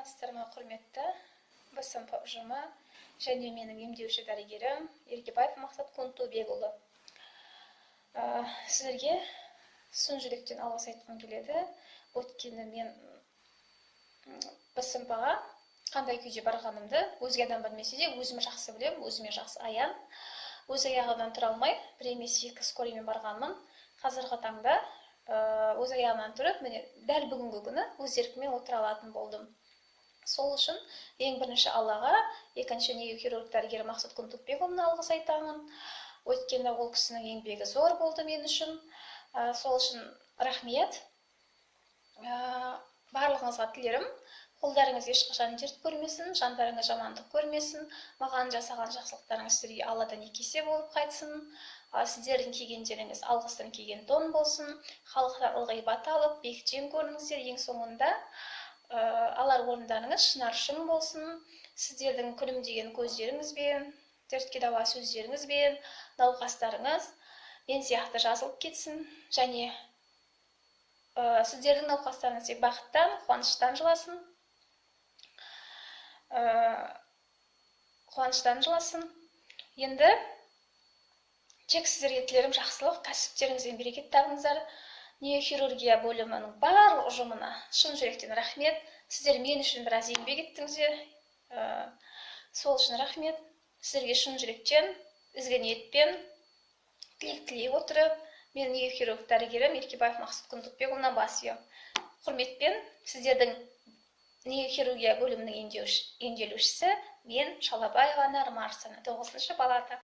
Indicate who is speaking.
Speaker 1: саламатсыздар ма, құрметті БСМП ұжымы және менің емдеуші дәрігерім Еркебаев Мақсат Күнтубекұлы. Сіздерге шын жүректен алғыс айтқым келеді. Өйткені мен БСМП-ға қандай күйде барғанымды өзге адам білмесе де өзім жақсы білем, өзіме жақсы аян. Өз аяғымнан тұра алмай, бір емес екі скорыймен барғанмын. Қазіргі таңда өз аяғымнан тұрып, міне дәл бүгінгі күні өз еркіммен отыра алатын болдым. Сол үшін ең бірінші Аллаға, екінші нейрохирург дәрігер Мақсат Күнтубекұлына алғыс айтамын. Өйткені ол кісінің еңбегі зор болды мен үшін. Сол үшін рахмет. Барлығыңызға тілерім, қолдарыңыз ешқашан дерт көрмесін, жандарыңыз жамандық көрмесін, маған жасаған жақсылықтарыңыз сіздерге Алладан екі есе болып қайтсын. Сіздердің кигендеріңіз алғыстан киген тон болсын, халықтан ылғи бата алып, биіктен көрініңіздер. Ең соңында алар орындарыңыз шынар шын болсын. Сіздердің күлімдеген көздеріңізбен, дертке дауа сөздеріңізбен науқастарыңыз мен сияқты жазылып кетсін, және сіздердің науқастарыңыз тек бақыттан, қуаныштан жыласын. Енді тек сіздерге тілерім жақсылық, кәсіптеріңізбен берекет табыңыздар. Нейрохирургия бөлімінің барлық ұжымына шын жүректен рахмет. Сіздер мен үшін біраз еңбек еттіңіздер. Сол үшін рахмет. Сіздерге шын жүректен, ізгі ниетпен тілек тілей отырып, мен нейрохирург дәрігерім Еркебаев Мақсат Күнтубекұлына бас ием. Құрметпен, сіздердің нейрохирургия бөлімінің емделушісі мен Шалабаева Нармарсана, 9-шы палата.